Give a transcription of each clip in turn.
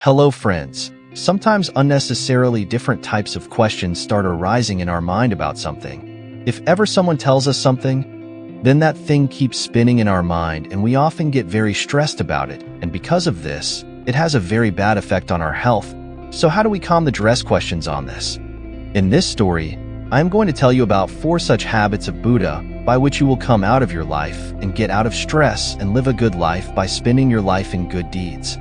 Hello, friends. Sometimes unnecessarily different types of questions start arising in our mind about something. If ever someone tells us something, then that thing keeps spinning in our mind and we often get very stressed about it. And because of this, it has a very bad effect on our health. So how do we calm the stress questions on this? In this story, I am going to tell you about 4 such habits of Buddha by which you will come out of your life and get out of stress and live a good life by spending your life in good deeds.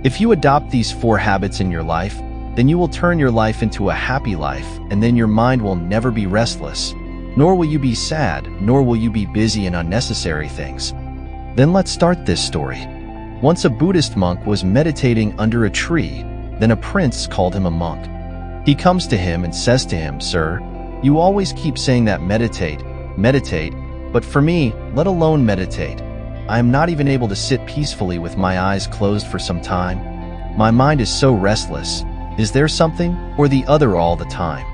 If you adopt these 4 habits in your life, then you will turn your life into a happy life, and then your mind will never be restless, nor will you be sad, nor will you be busy in unnecessary things. Then let's start this story. Once a Buddhist monk was meditating under a tree. Then a prince called him a monk. He comes to him and says to him, "Sir, you always keep saying that meditate, meditate, but for me, let alone meditate. I am not even able to sit peacefully with my eyes closed for some time. My mind is so restless. Is there something or the other all the time?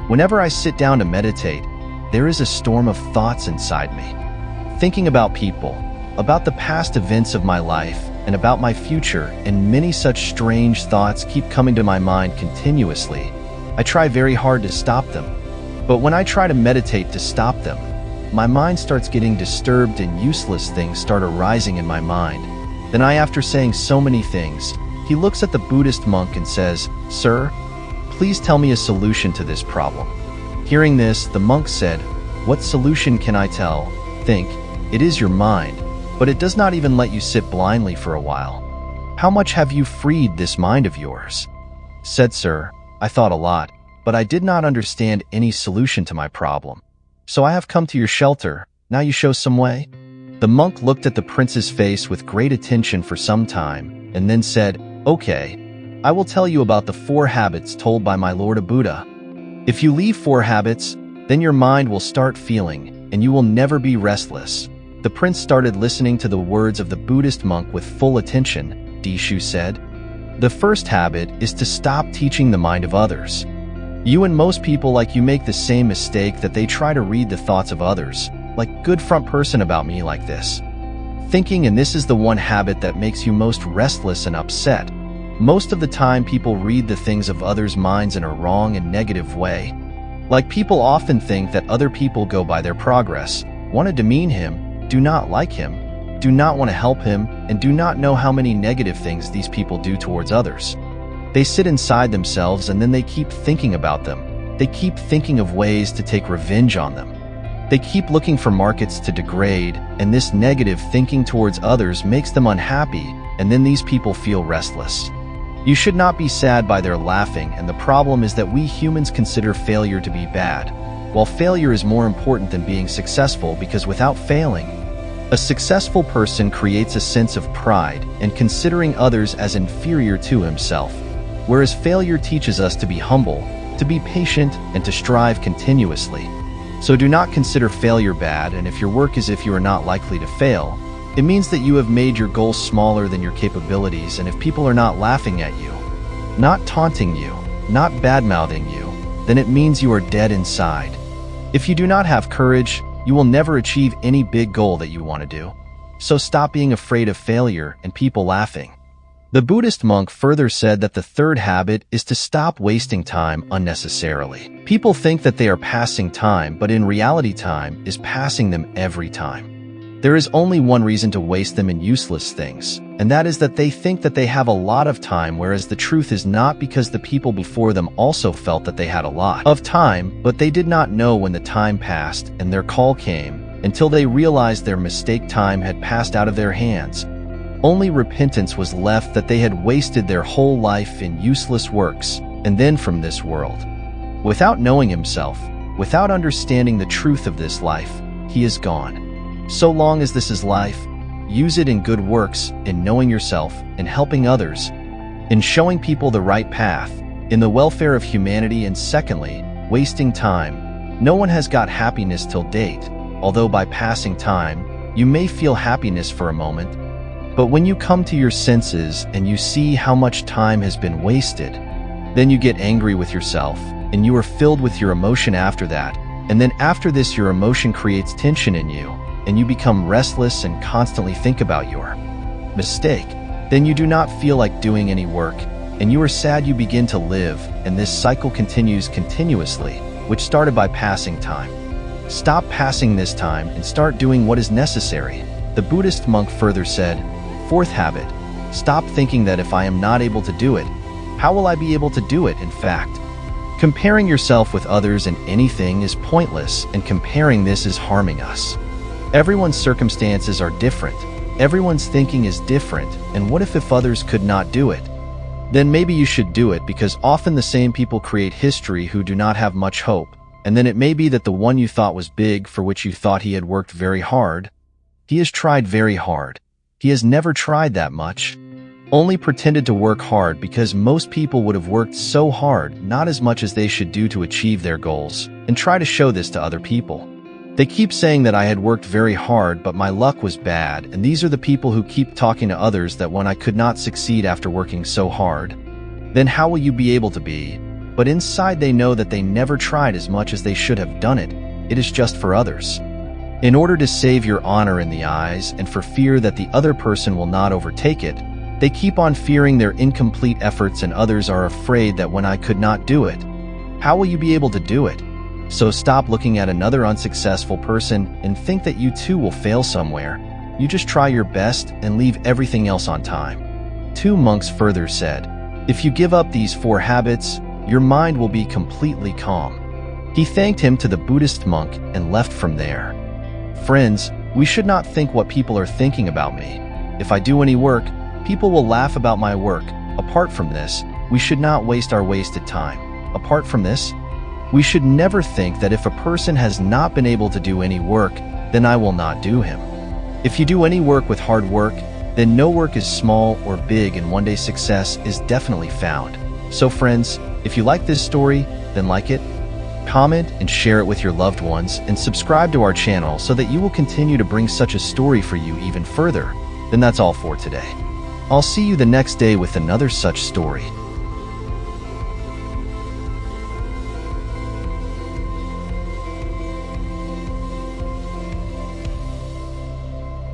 Whenever I sit down to meditate, there is a storm of thoughts inside me. Thinking about people, about the past events of my life, and about my future, and many such strange thoughts keep coming to my mind continuously. I try very hard to stop them. But when I try to meditate to stop them, my mind starts getting disturbed and useless things start arising in my mind. Then after saying so many things, he looks at the Buddhist monk and says, 'Sir, please tell me a solution to this problem.' Hearing this, the monk said, 'What solution can I tell? Think, it is your mind, but it does not even let you sit blindly for a while. How much have you freed this mind of yours?' Said, 'Sir, I thought a lot, but I did not understand any solution to my problem. So I have come to your shelter. Now you show some way?' The monk looked at the prince's face with great attention for some time, and then said, 'Okay, I will tell you about the 4 habits told by my Lord Buddha. If you leave 4 habits, then your mind will start feeling, and you will never be restless.' The prince started listening to the words of the Buddhist monk with full attention. Dishu said, 'The first habit is to stop teaching the mind of others. You and most people like you make the same mistake that they try to read the thoughts of others, like good front person about me like this. Thinking, and this is the one habit that makes you most restless and upset. Most of the time people read the things of others' minds in a wrong and negative way. Like people often think that other people go by their progress, want to demean him, do not like him, do not want to help him, and do not know how many negative things these people do towards others. They sit inside themselves and then they keep thinking about them. They keep thinking of ways to take revenge on them. They keep looking for markets to degrade, and this negative thinking towards others makes them unhappy, and then these people feel restless. You should not be sad by their laughing, and the problem is that we humans consider failure to be bad, while failure is more important than being successful, because without failing, a successful person creates a sense of pride and considering others as inferior to himself. Whereas failure teaches us to be humble, to be patient, and to strive continuously. So do not consider failure bad, and if your work is if you are not likely to fail, it means that you have made your goals smaller than your capabilities, and if people are not laughing at you, not taunting you, not bad-mouthing you, then it means you are dead inside. If you do not have courage, you will never achieve any big goal that you want to do. So stop being afraid of failure and people laughing." The Buddhist monk further said that the 3rd habit is to stop wasting time unnecessarily. People think that they are passing time, but in reality time is passing them every time. There is only one reason to waste them in useless things, and that is that they think that they have a lot of time, whereas the truth is not, because the people before them also felt that they had a lot of time, but they did not know when the time passed and their call came, until they realized their mistake time had passed out of their hands. Only repentance was left that they had wasted their whole life in useless works, and then from this world. Without knowing himself, without understanding the truth of this life, he is gone. So long as this is life, use it in good works, in knowing yourself, in helping others, in showing people the right path, in the welfare of humanity, and secondly, wasting time. No one has got happiness till date, although by passing time, you may feel happiness for a moment. But when you come to your senses and you see how much time has been wasted, then you get angry with yourself, and you are filled with your emotion after that, and then after this your emotion creates tension in you, and you become restless and constantly think about your mistake. Then you do not feel like doing any work, and you are sad you begin to live, and this cycle continues continuously, which started by passing time. Stop passing this time and start doing what is necessary. The Buddhist monk further said, fourth habit, stop thinking that if I am not able to do it, how will I be able to do it in fact? Comparing yourself with others in anything is pointless, and comparing this is harming us. Everyone's circumstances are different. Everyone's thinking is different, and what if others could not do it? Then maybe you should do it, because often the same people create history who do not have much hope, and then it may be that the one you thought was big, for which you thought he had worked very hard, he has tried very hard. He has never tried that much. Only pretended to work hard, because most people would have worked so hard, not as much as they should do to achieve their goals, and try to show this to other people. They keep saying that I had worked very hard, but my luck was bad, and these are the people who keep talking to others that when I could not succeed after working so hard, then how will you be able to be? But inside they know that they never tried as much as they should have done it. It is just for others. In order to save your honor in the eyes, and for fear that the other person will not overtake it, they keep on fearing their incomplete efforts, and others are afraid that when I could not do it, how will you be able to do it? So stop looking at another unsuccessful person and think that you too will fail somewhere. You just try your best and leave everything else on time. Two monks further said, if you give up these 4 habits, your mind will be completely calm. He thanked him to the Buddhist monk and left from there. Friends, we should not think what people are thinking about me. If I do any work, people will laugh about my work. Apart from this, we should not waste our wasted time. Apart from this, we should never think that if a person has not been able to do any work, then I will not do him. If you do any work with hard work, then no work is small or big, and one day success is definitely found. So friends, if you like this story, then like it, comment and share it with your loved ones, and subscribe to our channel so that you will continue to bring such a story for you even further. Then that's all for today. I'll see you the next day with another such story.